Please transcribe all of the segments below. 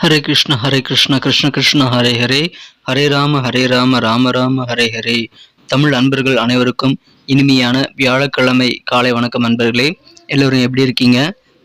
ஹரே கிருஷ்ண கிருஷ்ண கிருஷ்ண ஹரே ஹரே, ஹரே ராம ராம ராம ஹரே ஹரே. தமிழ் அன்பர்கள் அனைவருக்கும் இனிமையான வியாழக்கிழமை காலை வணக்கம். அன்பர்களே, எல்லோரும் எப்படி இருக்கீங்க?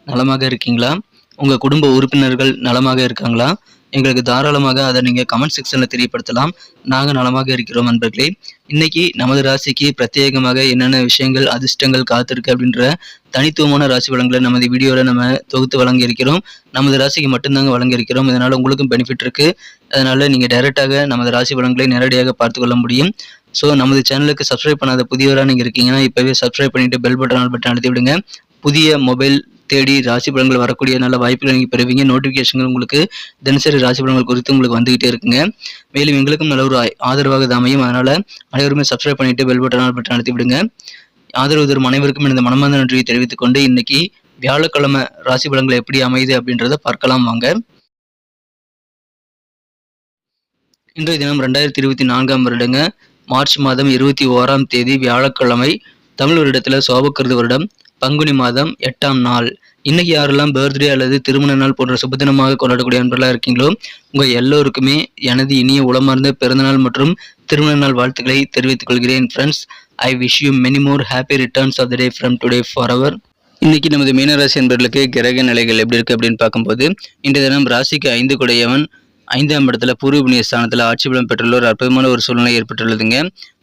நலமாக இருக்கீங்களா? உங்கள் குடும்ப உறுப்பினர்கள் நலமாக இருக்காங்களா? எங்களுக்கு தாராளமாக அதை நீங்கள் கமெண்ட் செக்ஷனில் தெரியப்படுத்தலாம். நாங்கள் நலமாக இருக்கிறோம். அன்பர்களே, இன்னைக்கு நமது ராசிக்கு பிரத்யேகமாக என்னென்ன விஷயங்கள் அதிர்ஷ்டங்கள் காத்திருக்கு அப்படின்ற தனித்துவமான ராசி பலன்களை நமது வீடியோவில் நம்ம தொகுத்து வழங்கியிருக்கிறோம். நமது ராசிக்கு மட்டும்தாங்க வழங்கியிருக்கிறோம். இதனால் உங்களுக்கும் பெனிஃபிட் இருக்குது. அதனால் நீங்கள் டைரெக்டாக நமது ராசி பலன்களை நேரடியாக பார்த்து கொள்ள முடியும். ஸோ நமது சேனலுக்கு சப்ஸ்கிரைப் பண்ணாத புதியவராக நீங்கள் இருக்கீங்கன்னா இப்போவே சப்ஸ்கிரைப் பண்ணிவிட்டு பெல் பட்டன் ஆல் பட்டன் அழுத்தி விடுங்க. புதிய மொபைல் தேடி ராசி பலன்கள் வரக்கூடிய நல்ல வாய்ப்புகளை நீங்கள் பெறுவீங்க. நோட்டிஃபிகேஷன்கள் உங்களுக்கு தினசரி ராசி பலன்கள் குறித்து உங்களுக்கு வந்துகிட்டே இருக்குங்க. மேலும் எங்களுக்கும் நல்ல ஒரு ஆதரவாக அமையும். அதனால் அனைவருமே சப்ஸ்கிரைப் பண்ணிவிட்டு பெல் பட்டன் ஆல் பட்டன் அழுத்தி விடுங்க. ஆதரவு தரும் அனைவருக்கும் இந்த மனமார்ந்த நன்றியை தெரிவித்துக் கொண்டு இன்னைக்கு வியாழக்கிழமை ராசி பலன்கள் எப்படி அமையுது அப்படின்றத பார்க்கலாம் வாங்க. இன்றைய தினம் 2024 வருடங்க மார்ச் மாதம் 21ஆம் தேதி வியாழக்கிழமை. தமிழ் வருடத்தில் சோபக்கிருது வருடம் பங்குனி மாதம் 8ஆம் நாள். இன்னைக்கு யாரெல்லாம் பர்த்டே அல்லது திருமண நாள் போன்ற சுபதினமாக கொண்டாடக்கூடிய அன்பர்களாக இருக்கீங்களோ உங்கள் எல்லோருக்குமே எனது இனிய உளமார்ந்த பிறந்தநாள் மற்றும் திருமண நாள் வாழ்த்துக்களை தெரிவித்துக் கொள்கிறேன். Friends, I wish you many more happy returns of the day from today for அவர். இன்னைக்கு நமது மீனராசி என்பவர்களுக்கு கிரக நிலைகள் எப்படி இருக்கு அப்படின்னு பார்க்கும்போது, இன்றைய தினம் ராசிக்கு 5 குடையவன் 5ஆம் இடத்துல பூர்வ புண்ணிய ஸ்தானத்தில் ஆட்சி பலம் பெற்றுள்ள ஒரு அற்புதமான ஒரு சூழ்நிலை ஏற்பட்டுள்ளதுங்க.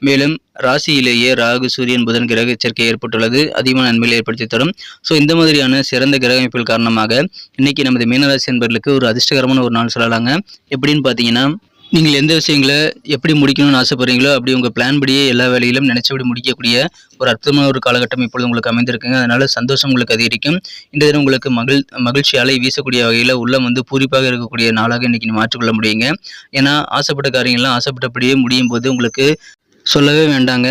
மேலும் ராசியிலேயே ராகு சூரியன் புதன் கிரக சேர்க்கை ஏற்பட்டுள்ளது. அதிகமான நன்மைகளை ஏற்படுத்தி தரும். ஸோ இந்த மாதிரியான சிறந்த கிரக அமைப்புகள் காரணமாக இன்னைக்கு நமது மீனராசி என்பவர்களுக்கு ஒரு அதிர்ஷ்டகரமான ஒரு நாள் சொல்லலாங்க. எப்படின்னு பார்த்தீங்கன்னா, நீங்கள் எந்த விஷயங்களை எப்படி முடிக்கணும்னு ஆசைப்படுறீங்களோ அப்படி உங்கள் பிளான் படியே எல்லா வேலையிலும் நினைச்சபடி முடிக்கக்கூடிய ஒரு அற்புதமான ஒரு காலகட்டம் இப்பொழுது உங்களுக்கு அமைந்திருக்குங்க. அதனால சந்தோஷம் உங்களுக்கு அதிகரிக்கும். இந்த தினம் உங்களுக்கு மகிழ்ச்சி அலை வீசக்கூடிய வகையில் உள்ளம் பூரிப்பாக இருக்கக்கூடிய நாளாக இன்னைக்கு மாற்றிக்கொள்ள முடியுங்க. ஏன்னா ஆசைப்பட்ட காரியங்கள்லாம் ஆசைப்பட்டபடியே முடியும் போது உங்களுக்கு சொல்லவே வேண்டாங்க,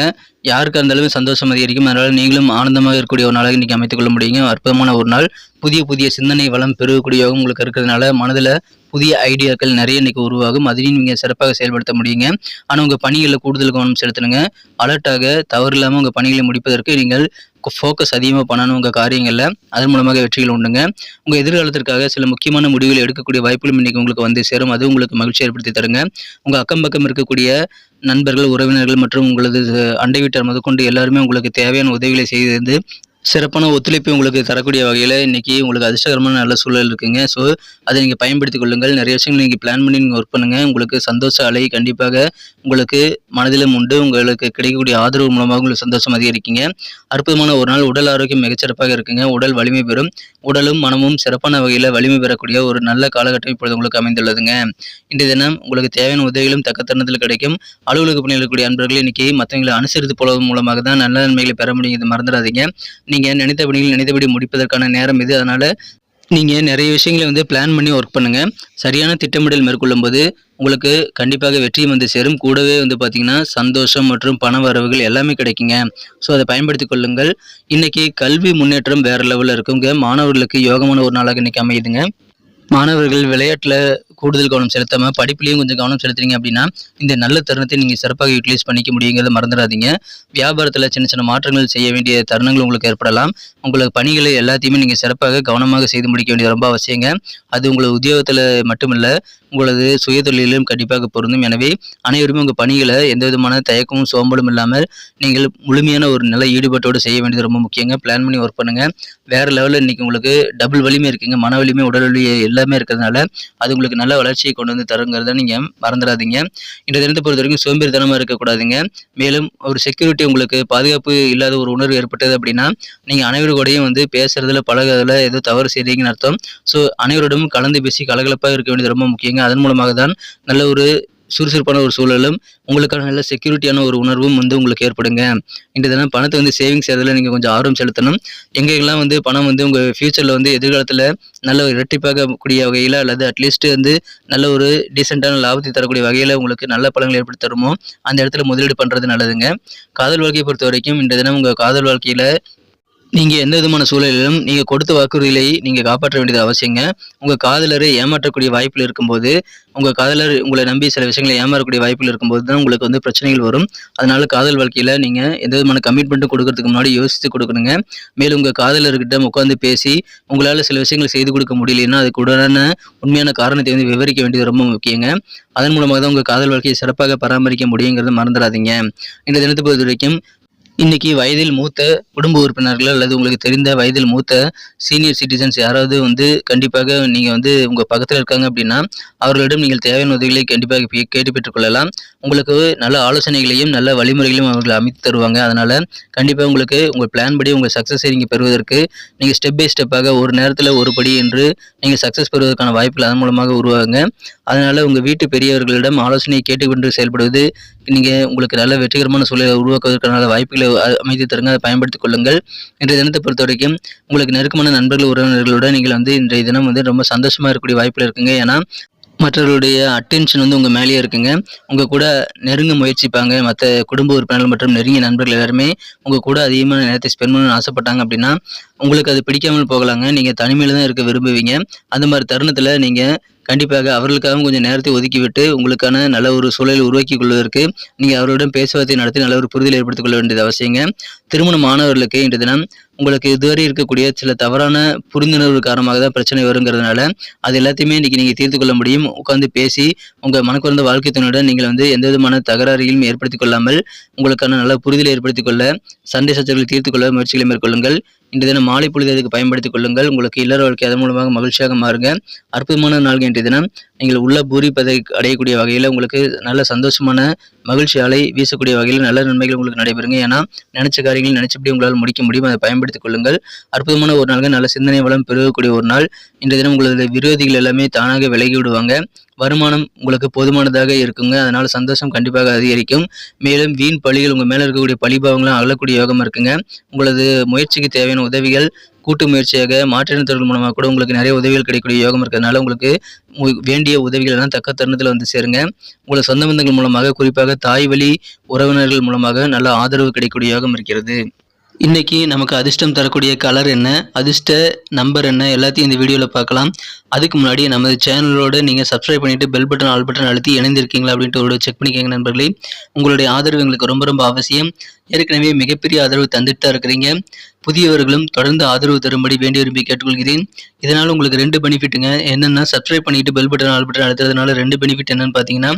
யாருக்காக இருந்தாலுமே சந்தோஷம் அதிகரிக்கும். அதனால் நீங்களும் ஆனந்தமாக இருக்கக்கூடிய ஒரு நாளாக இன்றைக்கி அமைத்துக்கொள்ள முடியுங்க. அற்புதமான ஒரு நாள். புதிய சிந்தனை வளம் பெருகக்கூடிய யோகம் உங்களுக்கு இருக்கிறதுனால மனதில் புதிய ஐடியாக்கள் நிறைய இன்றைக்கி உருவாகும். அதையும் நீங்கள் சிறப்பாக செயல்படுத்த முடியுங்க. ஆனால் உங்கள் பணிகளில் கூடுதல் கவனம் செலுத்தணுங்க. அலர்ட்டாக தவறு இல்லாமல் உங்கள் பணிகளை முடிப்பதற்கு நீங்கள் ஃபோக்கஸ் அதிகமாக பண்ணணும் உங்கள் காரியங்களில். அதன் மூலமாக வெற்றிகள் உண்டுங்க. உங்கள் எதிர்காலத்திற்காக சில முக்கியமான முடிவுகள் எடுக்கக்கூடிய வாய்ப்புகளும் இன்றைக்கி உங்களுக்கு வந்து சேரும். அது உங்களுக்கு மகிழ்ச்சி ஏற்படுத்தி தருங்க. உங்கள் அக்கம் பக்கம் இருக்கக்கூடிய நண்பர்கள், உறவினர்கள் மற்றும் உங்களது அண்டை வீட்டார் முதற்கொண்டு எல்லாருமே உங்களுக்கு தேவையான உதவிகளை செய்து சிறப்பான ஒத்துழைப்பு உங்களுக்கு தரக்கூடிய வகையில் இன்றைக்கி உங்களுக்கு அதிர்ஷ்டகரமான நல்ல சூழல் இருக்குங்க. ஸோ அதை நீங்கள் பயன்படுத்திக் கொள்ளுங்கள். நிறைய விஷயங்கள் நீங்கள் பிளான் பண்ணி நீங்கள் ஒர்க் பண்ணுங்கள். உங்களுக்கு சந்தோஷ அலை கண்டிப்பாக உங்களுக்கு மனதிலும் உண்டு. உங்களுக்கு கிடைக்கக்கூடிய ஆதரவு மூலமாக உங்களுக்கு சந்தோஷம் அதிகரிக்குங்க. அற்புதமான ஒரு நாள். உடல் ஆரோக்கியம் மிகச்சிறப்பாக இருக்குங்க. உடல் வலிமை பெறும். உடலும் மனமும் சிறப்பான வகையில் வலிமை பெறக்கூடிய ஒரு நல்ல காலகட்டம் இப்பொழுது உங்களுக்கு அமைந்துள்ளதுங்க. இன்றைய தினம் உங்களுக்கு தேவையான உதவிகளும் தக்க தருணத்தில் கிடைக்கும். அலுவலக பணியில் இருக்கக்கூடிய அன்பர்கள் இன்னைக்கு மற்றவங்களை அனுசரித்து போவதன் மூலமாக தான் நல்ல நன்மைகளை பெற முடியும். இது மறந்துடாதீங்க. நீங்கள் நினைத்த பணிகள் நினைத்தபடி முடிப்பதற்கான நேரம் இது. அதனால் நீங்கள் நிறைய விஷயங்களை பிளான் பண்ணி ஒர்க் பண்ணுங்கள். சரியான திட்டமிடல் மேற்கொள்ளும் போது உங்களுக்கு கண்டிப்பாக வெற்றியும் சேரும். கூடவே பார்த்தீங்கன்னா சந்தோஷம் மற்றும் பண வரவுகள் எல்லாமே கிடைக்குங்க. ஸோ அதை பயன்படுத்தி கொள்ளுங்கள். இன்றைக்கி கல்வி முன்னேற்றம் வேறு லெவலில் இருக்குங்க. மாணவர்களுக்கு யோகமான ஒரு நாளாக இன்றைக்கி அமையுதுங்க. மாணவர்கள் விளையாட்டில் கூடுதல் கவனம் செலுத்தாமல் படிப்புலையும் கொஞ்சம் கவனம் செலுத்துறீங்க அப்படின்னா இந்த நல்ல தருணத்தை நீங்கள் சிறப்பாக யூட்டிலைஸ் பண்ணிக்க முடியுங்கிறத மறந்துடாதீங்க. வியாபாரத்தில் சின்ன சின்ன மாற்றங்கள் செய்ய வேண்டிய தருணங்கள் உங்களுக்கு ஏற்படலாம். உங்களுக்கு பணிகளை எல்லாத்தையுமே நீங்கள் சிறப்பாக கவனமாக செய்து முடிக்க வேண்டியது ரொம்ப அவசியங்க. அது உங்களது உத்தியோகத்தில் மட்டுமில்லை, உங்களது சுயதொழிலும் கண்டிப்பாக பொருந்தும். எனவே அனைவருமே உங்கள் பணிகளை எந்த விதமான தயக்கமும் சோம்பலும் இல்லாமல் நீங்கள் முழுமையான ஒரு நல்ல ஈடுபாட்டோடு செய்ய வேண்டியது ரொம்ப முக்கியங்க. பிளான் பண்ணி ஒர்க் பண்ணுங்கள். வேறு லெவலில் இன்றைக்கி உங்களுக்கு டபுள் வலிமை இருக்குங்க. மன வலிமை, உடல் வலி எல்லாமே இருக்கிறதுனால அது உங்களுக்கு நல்ல வளர்ச்சியை கொண்டு தருங்கிறத நீங்கள் மறந்துடாதீங்க. இந்த தினத்தை பொறுத்த வரைக்கும் சோம்பேறித்தனமாக இருக்கக்கூடாதுங்க. மேலும் ஒரு செக்யூரிட்டி, உங்களுக்கு பாதுகாப்பு இல்லாத ஒரு உணர்வு ஏற்பட்டது அப்படின்னா நீங்கள் அனைவரோடையும் பேசுறதுல பழகிறதுல ஏதோ தவறு செய்றீங்கன்னு அர்த்தம். ஸோ அனைவரோடும் கலந்து பேசி கலகலப்பாக இருக்க வேண்டியது ரொம்ப முக்கியங்க. அதன் மூலமாக தான் நல்ல ஒரு சுறுசுறுப்பான ஒரு சூழலும் உங்களுக்கான நல்ல செக்யூரிட்டியான ஒரு உணர்வும் உங்களுக்கு ஏற்படுங்க. இந்த தினம் பணத்தை சேவிங்ஸ் செய்யறதுல நீங்கள் கொஞ்சம் ஆர்வம் செலுத்தணும். எங்கெல்லாம் பணம் உங்கள் ஃபியூச்சரில் எதிர்காலத்தில் நல்ல ஒரு இரட்டிப்பாக கூடிய வகையில் அல்லது அட்லீஸ்ட் நல்ல ஒரு டீசெண்டான லாபத்தை தரக்கூடிய வகையில் உங்களுக்கு நல்ல பலன்கள் ஏற்படுத்தி தருமோ அந்த இடத்துல முதலீடு பண்ணுறது நல்லதுங்க. காதல் வாழ்க்கையை பொறுத்த வரைக்கும் இந்த தினம் உங்கள் காதல் வாழ்க்கையில் நீங்க எந்த விதமான சூழலிலும் நீங்க கொடுத்த வாக்குறுதிகளை நீங்க காப்பாற்ற வேண்டியது அவசியங்க. உங்க காதலரை ஏமாற்றக்கூடிய வாய்ப்புல இருக்கும்போது, உங்க காதலர் உங்கள நம்பி சில விஷயங்கள ஏமாறக்கூடிய வாய்ப்புல இருக்கும்போது தான் உங்களுக்கு வந்து பிரச்சனைகள் வரும். அதனால காதல் வாழ்க்கையில நீங்க எந்த விதமான கமிட்மெண்ட்டும் குடுக்கறதுக்கு முன்னாடி யோசிச்சு குடுக்கணுங்க. மேலும் உங்க காதலர்கிட்ட உட்கார்ந்து பேசி, உங்களால சில விஷயங்கள செய்து கொடுக்க முடியலைன்னா, அதுக்கு உடனான உண்மையான காரணத்தை வந்து விவரிக்க வேண்டியது ரொம்ப முக்கியங்க. அதன் மூலமா தான் உங்க காதல் வாழ்க்கையை சிறப்பாக பராமரிக்க முடியுங்கிறத மறந்துடாதீங்க. இந்த தினத்த பொறுத்தவரைக்கும் இன்னைக்கு வயதில் மூத்த குடும்ப உறுப்பினர்கள் அல்லது உங்களுக்கு தெரிந்த வயதில் மூத்த சீனியர் சிட்டிசன்ஸ் யாராவது வந்து கண்டிப்பாக நீங்க வந்து உங்க பக்கத்துல இருக்காங்க அப்படின்னா, அவர்களிடம் நீங்கள் தேவையான உதவிகளை கண்டிப்பாக கேட்டு பெற்றுக்கொள்ளலாம். உங்களுக்கு நல்ல ஆலோசனைகளையும், நல்ல வழிமுறைகளையும் அவர்கள் அமைத்து தருவாங்க. அதனால கண்டிப்பா உங்களுக்கு உங்க பிளான் படி உங்க சக்சஸை நீங்க பெறுவதற்கு நீங்க ஸ்டெப் பை ஸ்டெப்பாக ஒரு நேரத்துல ஒரு படி என்று நீங்க சக்சஸ் பெறுவதற்கான வாய்ப்புகள் அதன் மூலமாக உருவாகுங்க. அதனால உங்க வீட்டு பெரியவர்களிடம் ஆலோசனையை கேட்டுக்கொண்டு செயல்படுவது நீங்க உங்களுக்கு நல்ல வெற்றிகரமான சூழலை உருவாக்குவதற்கான வாய்ப்புகளை அமைத்து தருங்க. அதை பயன்படுத்திக் கொள்ளுங்கள். இன்றைய தினத்தை பொறுத்தவரைக்கும் உங்களுக்கு நெருக்கமான நண்பர்கள், உறவினர்களோட நீங்கள் வந்து இன்றைய தினம் வந்து ரொம்ப சந்தோஷமா இருக்கக்கூடிய வாய்ப்புகள் இருக்குங்க. ஏன்னா மற்றவர்களுடைய அட்டென்ஷன் வந்து உங்க மேலேயே இருக்குங்க. உங்க கூட நெருங்க முயற்சிப்பாங்க. மத்த குடும்ப உறுப்பினர்கள் மற்றும் நெருங்கிய நண்பர்கள் எல்லாருமே உங்க கூட அதிகமான நேரத்தை ஸ்பெண்ட் பண்ணணும்னு ஆசைப்பட்டாங்க அப்படின்னா, உங்களுக்கு அது பிடிக்காமல் போகலாங்க. நீங்க தனிமையில தான் இருக்க விரும்புவீங்க. அந்த மாரி தருணத்துல நீங்க கண்டிப்பாக அவர்களுக்காகவும் கொஞ்சம் நேரத்தை ஒதுக்கிவிட்டு, உங்களுக்கான நல்ல ஒரு சூழலை உருவாக்கிக் கொள்வதற்கு நீங்க அவர்களுடன் பேச்சுவார்த்தை நடத்தி நல்ல ஒரு புரிதலை ஏற்படுத்திக் கொள்ள வேண்டியது அவசியங்க. திருமணமானவர்களுக்கு இன்றைய தினம் உங்களுக்கு இதுவரை இருக்கக்கூடிய சில தவறான புரிந்துணர்வு காரணமாக தான் பிரச்சனை வருங்கிறதுனால, அது எல்லாத்தையுமே இன்னைக்கு நீங்க தீர்த்துக் கொள்ள முடியும். உட்கார்ந்து பேசி, உங்க மனக்குறந்த வாழ்க்கை துணையுடன் நீங்கள் வந்து எந்த விதமான தகராறுகளையும் ஏற்படுத்திக் கொள்ளாமல், உங்களுக்கான நல்ல புரிதலை ஏற்படுத்திக் கொள்ள, சண்டை சச்சரவுகளை தீர்த்துக் கொள்ள முயற்சிகளை மேற்கொள்ளுங்கள். இன்றைய தினம் மாலை பொழுது அதுக்கு பயன்படுத்திக் கொள்ளுங்கள். உங்களுக்கு இல்லற வாழ்க்கை அதன் மூலமாக மகிழ்ச்சியாக மாறுங்க. அற்புதமான நாள்கள் இன்றைய தினம். நீங்கள் உள்ள பூரிப்பதை அடையக்கூடிய வகையில உங்களுக்கு நல்ல சந்தோஷமான மகிழ்ச்சி அலை வீசக்கூடிய வகையில் நல்ல நன்மைகள் உங்களுக்கு நடைபெறுங்க. ஏன்னா நினைச்ச காரியங்கள் நினைச்சபடி உங்களால் முடிக்க முடியும். அதை பயன்படுத்திக் கொள்ளுங்கள். அற்புதமான ஒரு நாள்கள், நல்ல சிந்தனை வளம் பெருகக்கூடிய ஒரு நாள். இன்றைய தினம் உங்களது விரோதிகள் எல்லாமே தானாக விலகி விடுவாங்க. வருமானம் உங்களுக்கு போதுமானதாக இருக்குங்க. அதனால சந்தோஷம் கண்டிப்பாக அதிகரிக்கும். மேலும் வீண் பழிகள் உங்க மேல இருக்கக்கூடிய பழிபாவங்களும் அகலக்கூடிய யோகம் இருக்குங்க. உங்களது முயற்சிக்கு தேவையான உதவிகள் கூட்டு முயற்சியாக மாற்றினத்தவர்கள் மூலமாக கூட உங்களுக்கு நிறைய உதவிகள் கிடைக்கக்கூடிய யோகம் இருக்கிறதுனால உங்களுக்கு வேண்டிய உதவிகள் எல்லாம் தக்க தருணத்தில் வந்து சேருங்க. உங்களது சொந்த பந்தங்கள் மூலமாக, குறிப்பாக தாய் வழி உறவினர்கள் மூலமாக நல்ல ஆதரவு கிடைக்கக்கூடிய யோகம் இருக்கிறது. இன்னைக்கு நமக்கு அதிர்ஷ்டம் தரக்கூடிய கலர் என்ன, அதிர்ஷ்ட நம்பர் என்ன, எல்லாத்தையும் இந்த வீடியோவில் பார்க்கலாம். அதுக்கு முன்னாடி நமது சேனலோட நீங்கள் சப்ஸ்கிரைப் பண்ணிட்டு பெல் பட்டன், ஆல் பட்டன் அழுத்தி இணைந்திருக்கீங்களா அப்படின்ட்டு ஒரு செக் பண்ணிக்கோங்க நண்பர்களே. உங்களுடைய ஆதரவு எங்களுக்கு ரொம்ப ரொம்ப அவசியம். ஏற்கனவே மிகப்பெரிய ஆதரவு தந்துட்டு தான் இருக்கிறீங்க. புதியவர்களும் தொடர்ந்து ஆதரவு தரும்படி வேண்டி விரும்பி கேட்டுக்கொள்கிறேன். இதனால் உங்களுக்கு 2 பெனிஃபிட்டுங்க. என்னென்னா, சப்ஸ்கிரைப் பண்ணிட்டு பெல் பட்டன், ஆல் பட்டன் அழுத்துறதுனால 2 பெனிஃபிட் என்னன்னு பார்த்தீங்கன்னா,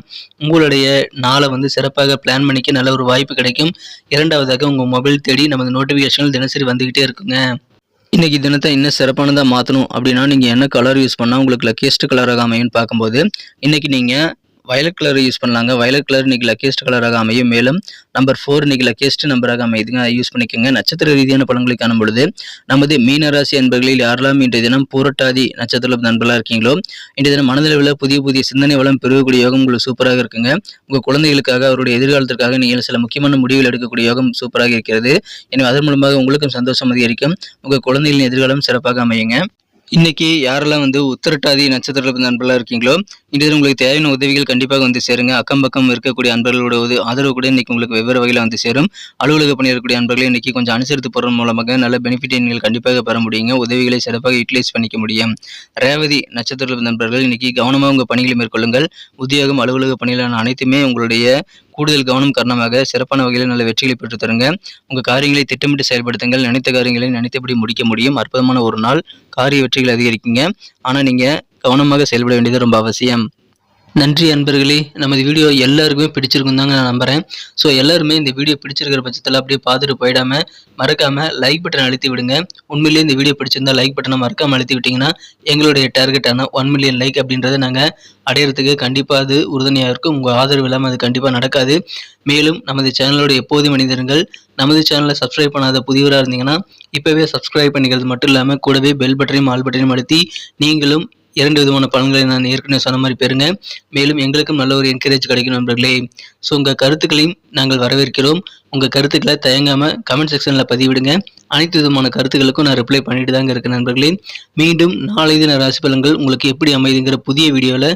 உங்களுடைய நாளை வந்து சிறப்பாக பிளான் பண்ணிக்க நல்ல ஒரு வாய்ப்பு கிடைக்கும். இரண்டாவதாக உங்கள் மொபைல் தேடி நமது நோட்டிஃபிகேஷன்கள் தினசரி வந்துக்கிட்டே இருக்குங்க. இன்னைக்கு தினத்தை இன்னும் சிறப்பானதாக மாற்றணும் அப்படின்னா, நீங்கள் என்ன கலர் யூஸ் பண்ணால் உங்களுக்கு லக்கியஸ்ட் கலராக அமையும்னு பார்க்கும்போது, இன்னைக்கு நீங்கள் வயலட் கலர் யூஸ் பண்ணலாங்க. வயலட் கலர் இன்னைக்கு லக்கியஸ்ட் கலராக அமையும். மேலும் நம்பர் 4 இன்னைக்கு லக்கியஸ்ட் நம்பராக அமையுதுங்க. அதை யூஸ் பண்ணிக்கோங்க. நட்சத்திர ரீதியான பலன்களை காணும் பொழுது நமது மீனராசி அன்பர்களில் யாரெல்லாம் இன்றைய தினம் பூரட்டாதி நட்சத்திர நண்பர்களாக இருக்கீங்களோ, இன்றைய தினம் மனதளவில் புதிய புதிய சிந்தனை வளம் பெருகக்கூடிய யோகம் உங்களுக்கு சூப்பராக இருக்குங்க. உங்கள் குழந்தைகளுக்காக, அவருடைய எதிர்காலத்திற்காக நீங்கள் சில முக்கியமான முடிவுகள் எடுக்கக்கூடிய யோகம் சூப்பராக இருக்கிறது. எனவே அதன் மூலமாக உங்களுக்கும் சந்தோஷம் அதிகரிக்கும். உங்கள் குழந்தைகளின் எதிர்காலம் சிறப்பாக அமையுங்க. இன்னைக்கு யாரெல்லாம் வந்து உத்திரட்டாதி நட்சத்திர நண்பர்களாக இருக்கீங்களோ, இன்றைய உங்களுக்கு தேவையான உதவிகள் கண்டிப்பாக வந்து சேருங்க. அக்கம் பக்கம் இருக்கக்கூடிய அன்பர்களோட ஆதரவு கூட இன்னைக்கு உங்களுக்கு வெவ்வேறு வகையில் வந்து சேரும். அலுவலக பணி இருக்கக்கூடிய அன்பர்களை இன்னைக்கு கொஞ்சம் அனுசரித்து போகிறது மூலமாக நல்ல பெனிஃபிட்டை நீங்கள் கண்டிப்பாக பெற முடியுங்க. உதவிகளை சிறப்பாக யூட்டிலைஸ் பண்ணிக்க முடியும். ரேவதி நட்சத்திர நண்பர்கள் இன்னைக்கு கவனமாக உங்கள் பணிகளை மேற்கொள்ளுங்கள். உத்தியோகம், அலுவலக பணிகளான அனைத்துமே உங்களுடைய கூடுதல் கவனம் காரணமாக சிறப்பான வகையில் நல்ல வெற்றிகளை பெற்று தருங்க. உங்கள் காரியங்களை திட்டமிட்டு செயல்படுத்துங்கள். நினைத்த காரியங்களை நினைத்தபடி முடிக்க முடியும். அற்புதமான ஒரு நாள். காரிய வெற்றிகள் அதிகரிக்குங்க. ஆனால் நீங்கள் கவனமாக செயல்பட வேண்டியது ரொம்ப அவசியம். நன்றி அன்பர்களே. நமது வீடியோ எல்லாருக்குமே பிடிச்சிருக்கும் தாங்க நான் நம்புகிறேன். ஸோ எல்லாருமே இந்த வீடியோ பிடிச்சிருக்கிற பட்சத்தில் அப்படியே பார்த்துட்டு போயிடாமல் மறக்காமல் லைக் பட்டன் அழுத்தி விடுங்க. உண்மையிலேயே இந்த வீடியோ பிடிச்சிருந்தா லைக் பட்டனை மறக்காமல் அழுத்தி விட்டிங்கன்னா எங்களுடைய டார்கெட்டான 1 மில்லியன் லைக் அப்படின்றத நாங்கள் அடையிறதுக்கு கண்டிப்பாக அது உறுதுணையாக இருக்கும். உங்கள் ஆதரவு இல்லாமல் அது கண்டிப்பாக நடக்காது. மேலும் நமது சேனலோட எப்போதும் மனிதர்கள் நமது சேனலை சப்ஸ்கிரைப் பண்ணாத புதியவராக இருந்தீங்கன்னா இப்போவே சப்ஸ்கிரைப் பண்ணிக்கிறது மட்டும் இல்லாமல் கூடவே பெல் பட்டனையும் ஆல் பட்டனையும் அழுத்தி நீங்களும் 2 விதமான பலன்களை நான் ஏற்கனவே சொன்ன மாதிரி பெறுங்க. மேலும் எங்களுக்கும் நல்ல ஒரு என்கரேஜ் கிடைக்கும் நண்பர்களே. ஸோ உங்கள் கருத்துக்களையும் நாங்கள் வரவேற்கிறோம். உங்கள் கருத்துக்களை தயங்காமல் கமெண்ட் செக்ஷனில் பதிவிடுங்க. அனைத்து விதமான கருத்துக்களுக்கும் நான் ரிப்ளை பண்ணிட்டு தாங்க இருக்கேன் நண்பர்களே. மீண்டும் நாளை தின ராசி பலன்கள் உங்களுக்கு எப்படி அமைதுங்கிற புதிய வீடியோவில்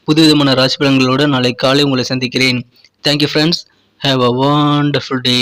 புது விதமான ராசி பலன்களோடு நாளை காலை உங்களை சந்திக்கிறேன். Thank you friends. Have a wonderful day.